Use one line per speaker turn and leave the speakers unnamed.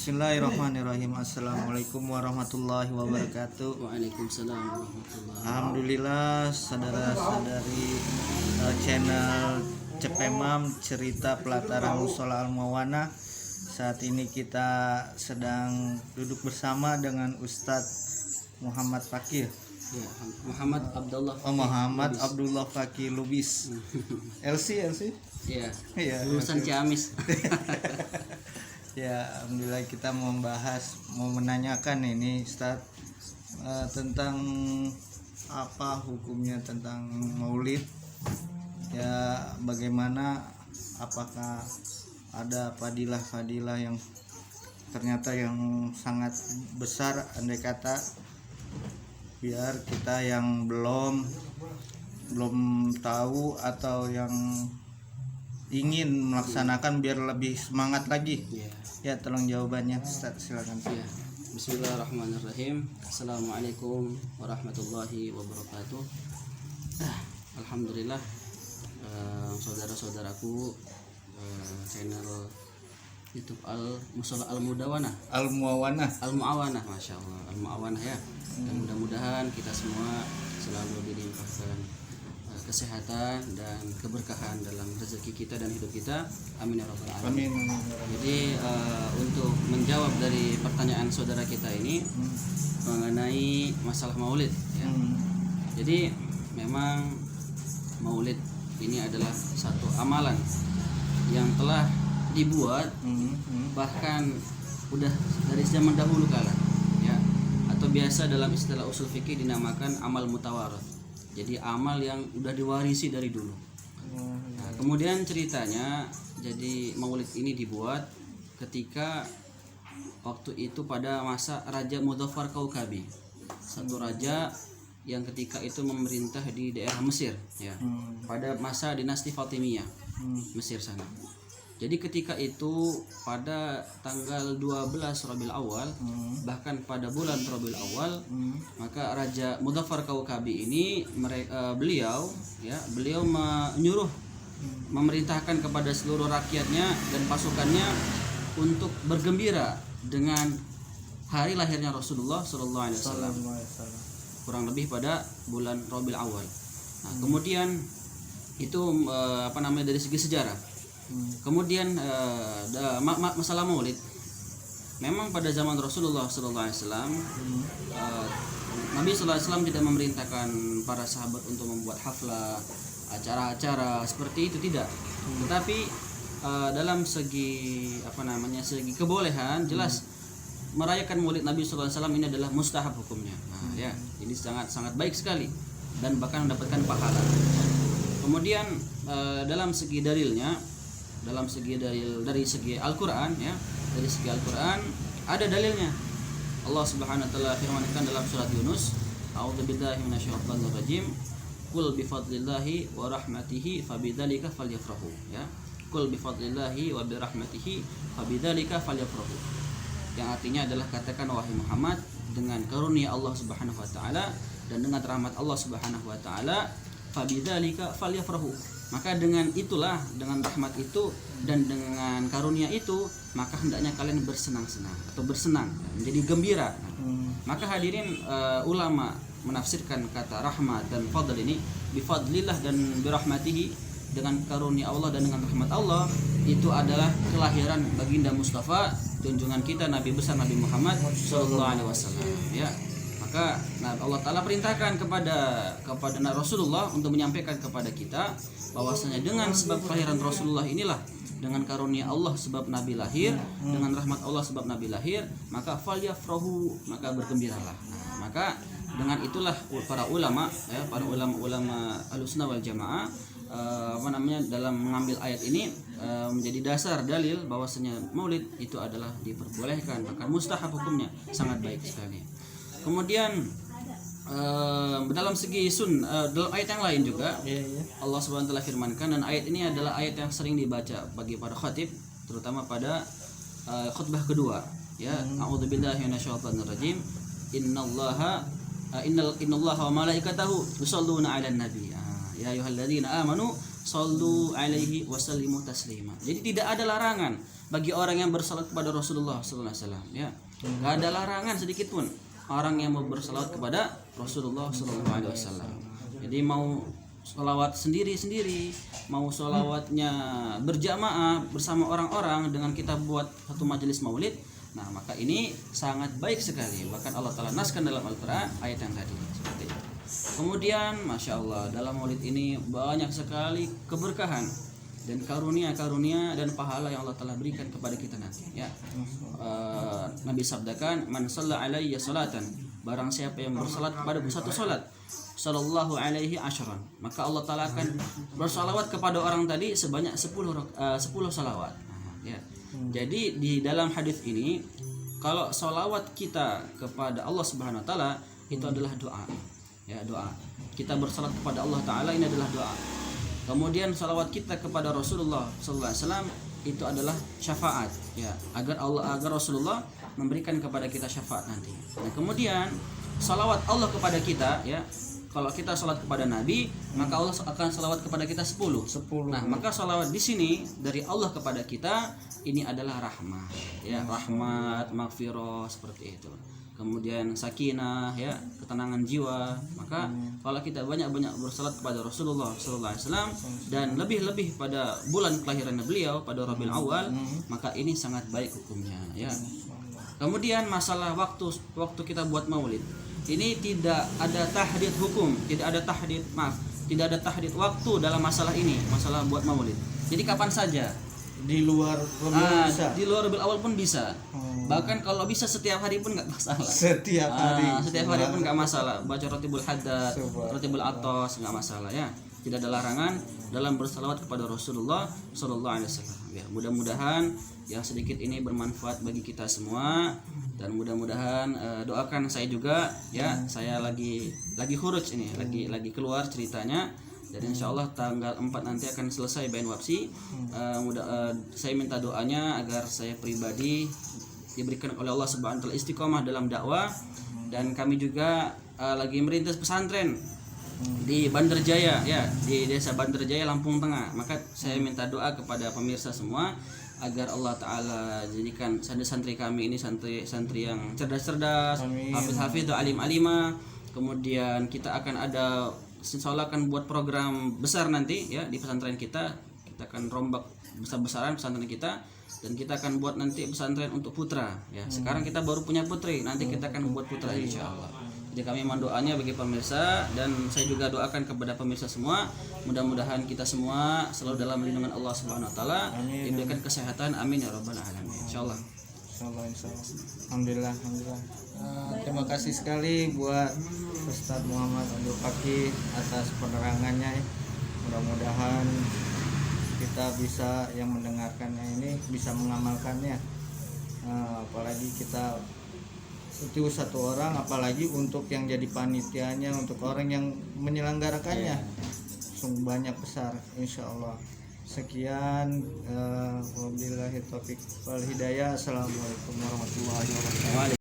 Bismillahirrahmanirrahim. Assalamualaikum warahmatullahi wabarakatuh.
Waalaikumsalam warahmatullahi.
Alhamdulillah, saudara-saudari channel Cepemam Cerita Pelataran Musola Al-Muawana. Saat ini kita sedang duduk bersama dengan Ustadz Muhammad Fakih.
Ya, Muhammad Abdullah.
Muhammad Abdullah Fakih Lubis. LC.
Ya.
Iya.
Lulusan Ciamis.
Ya, alhamdulillah kita mau menanyakan ini Ustaz tentang apa hukumnya tentang maulid. Ya, bagaimana, apakah ada fadilah yang ternyata yang sangat besar, andai kata biar kita yang belum tahu atau yang ingin melaksanakan biar lebih semangat lagi. Ya, tolong jawabannya Ustaz, silakan.
Ya. Bismillahirrahmanirrahim. Assalamualaikum warahmatullahi wabarakatuh. Alhamdulillah, saudara-saudaraku, channel YouTube Musola Al-Mudawana. Al-Muawana, masya Allah, Al-Muawana ya. Dan mudah-mudahan kita semua selalu dilimpahkan kesehatan dan keberkahan dalam rezeki kita dan hidup kita. Amin ya rabbal alamin. Jadi untuk menjawab dari pertanyaan saudara kita ini mengenai masalah maulid ya. Jadi memang maulid ini adalah satu amalan yang telah dibuat bahkan udah dari zaman dahulu kala ya, atau biasa dalam istilah usul fikih dinamakan amal mutawarat. Jadi amal yang udah diwarisi dari dulu. Nah, kemudian ceritanya, jadi maulid ini dibuat ketika waktu itu pada masa Raja Mudzaffar Kaukabi, satu raja yang ketika itu memerintah di daerah Mesir ya, pada masa dinasti Fatimiyah Mesir sana. Jadi ketika itu pada tanggal 12 Rabiul Awal, bahkan pada bulan Rabiul Awal, maka Raja Mudzaffar Kaukabi ini beliau menyuruh, memerintahkan kepada seluruh rakyatnya dan pasukannya untuk bergembira dengan hari lahirnya Rasulullah Sallallahu Alaihi Wasallam, kurang lebih pada bulan Rabiul Awal. Nah, kemudian itu dari segi sejarah. Kemudian masalah maulid, memang pada zaman Rasulullah SAW, Nabi SAW tidak memerintahkan para sahabat untuk membuat haflah, acara-acara seperti itu, tidak. Tetapi dalam segi segi kebolehan, jelas merayakan maulid Nabi SAW ini adalah mustahab hukumnya. Nah, ya, ini sangat baik sekali dan bahkan mendapatkan pahala. Kemudian dalam segi dalilnya, dari segi Al-Qur'an ya, dari segi Al-Qur'an ada dalilnya. Allah Subhanahu wa taala firmankan dalam surat Yunus, a'udzubillahi minasyaitonir rajim, qul bifadlillahi wa rahmatihi fabidzalika falyafrahu ya. Qul bifadlillahi wa birahmatihi fabidzalika falyafrahu. Yang artinya adalah, katakan wahai Muhammad, dengan karunia Allah Subhanahu wa taala dan dengan rahmat Allah Subhanahu wa taala, fabidzalika falyafrahu. Maka dengan itulah, dengan rahmat itu dan dengan karunia itu, maka hendaknya kalian bersenang-senang atau bersenang, menjadi gembira. Maka hadirin, ulama menafsirkan kata rahmat dan fadl ini, bifadlillah dan birahmatihi, dengan karunia Allah dan dengan rahmat Allah, itu adalah kelahiran baginda Mustafa, junjungan kita, Nabi besar Nabi Muhammad sallallahu alaihi wasallam ya. Maka Allah Ta'ala perintahkan kepada Rasulullah untuk menyampaikan kepada kita bahwasanya dengan sebab kelahiran Rasulullah inilah, dengan karunia Allah sebab Nabi lahir, dengan rahmat Allah sebab Nabi lahir, maka falyafrahu, maka bergembiralah. Nah, maka dengan itulah para ulama Ahlussunnah wal Jamaah dalam mengambil ayat ini menjadi dasar dalil bahwasanya maulid itu adalah diperbolehkan, bahkan mustahab hukumnya, sangat baik sekali. Kemudian dalam segi dalam ayat yang lain juga Allah Subhanahu wa taala firmankan, dan ayat ini adalah ayat yang sering dibaca bagi para khatib, terutama pada khutbah kedua ya. A'udzubillahi minasyaitonir rajim. Innallaha wa malaikatahu yusholluna 'alan nabi. Ya ayyuhalladzina amanu shallu 'alaihi wa sallimu taslima. Jadi tidak ada larangan bagi orang yang bersalawat kepada Rasulullah sallallahu alaihi wasallam ya. Enggak ada larangan sedikit pun orang yang mau bersalawat kepada Rasulullah sallallahu alaihi wasallam. Jadi mau sholawat sendiri-sendiri, mau sholawatnya berjamaah bersama orang-orang dengan kita buat satu majelis maulid, nah maka ini sangat baik sekali. Bahkan Allah Ta'ala naskan dalam Al-Quran ayat yang tadi seperti itu. Kemudian Masya Allah, dalam maulid ini banyak sekali keberkahan dan karunia-karunia dan pahala yang Allah Ta'ala berikan kepada kita nanti ya. Nabi sabdakan, man shalla alayya salatan, barang siapa yang bersalat kepada satu salat, sallallahu alaihi asyran, maka Allah Ta'ala akan bersalawat kepada orang tadi sebanyak 10 salawat. Ya. Jadi di dalam hadis ini, kalau salawat kita kepada Allah Subhanahu Wa Ta'ala itu adalah doa. Ya, doa. Kita bersalat kepada Allah Ta'ala ini adalah doa. Kemudian salawat kita kepada Rasulullah Sallallahu Alaihi Wasallam itu adalah syafaat. Ya, agar Rasulullah memberikan kepada kita syafaat nanti. Nah, kemudian salawat Allah kepada kita ya. Kalau kita salat kepada Nabi, maka Allah akan salawat kepada kita 10. Nah, maka salawat di sini dari Allah kepada kita ini adalah rahmat, ya, rahmat, maghfirah seperti itu. Kemudian sakinah, ya, ketenangan jiwa. Maka kalau kita banyak-banyak bersalat kepada Rasulullah sallallahu alaihi wasallam dan lebih-lebih pada bulan kelahiran beliau pada Rabiul Awal, maka ini sangat baik hukumnya, ya. Kemudian masalah waktu kita buat maulid. Ini tidak ada tahdid hukum, tidak ada tahdid waktu dalam masalah ini, masalah buat maulid. Jadi kapan saja.
Di luar Rabiul bisa.
Di luar Rabiul Awal pun bisa. Bahkan kalau bisa setiap hari pun nggak masalah.
Setiap hari
pun nggak masalah. Baca Ratibul Haddad, Ratibul Atos nggak masalah ya. Tidak ada larangan dalam bersalawat kepada Rasulullah Sallallahu Alaihi Wasallam. Ya, mudah-mudahan yang sedikit ini bermanfaat bagi kita semua dan mudah-mudahan doakan saya juga ya. Saya lagi khuruj ini, lagi keluar ceritanya. Dan insya Allah tanggal 4 nanti akan selesai bayan wapsi. Saya minta doanya agar saya pribadi diberikan oleh Allah Subhanahu wa taala istiqomah dalam dakwah, dan kami juga lagi merintis pesantren di Bandarjaya ya, di desa Bandarjaya Lampung Tengah. Maka saya minta doa kepada pemirsa semua agar Allah Ta'ala jadikan santri kami ini santri yang cerdas-cerdas, hafiz-hafiz, alim-alimah. Kemudian kita akan ada, insya Allah akan buat program besar nanti ya di pesantren kita. Kita akan rombak besar-besaran pesantren kita, dan kita akan buat nanti pesantren untuk putra ya. Sekarang kita baru punya putri, nanti kita akan buat putra insya Allah. Jadi kami mohon doanya bagi pemirsa, dan saya juga doakan kepada pemirsa semua, mudah-mudahan kita semua selalu dalam lindungan Allah Subhanahu wa taala, diberikan kesehatan, amin ya rabbal alamin. Insyaallah.
Alhamdulillah. Terima kasih sekali buat Ustaz Muhammad Abdul Fakih atas penerangannya. Mudah-mudahan kita bisa yang mendengarkannya ini bisa mengamalkannya. Apalagi kita itu satu orang, apalagi untuk yang jadi panitianya, untuk orang yang menyelenggarakannya, sungguh banyak besar insya Allah. Sekian, wabillahi taufiq wal hidayah. Assalamualaikum warahmatullahi wabarakatuh.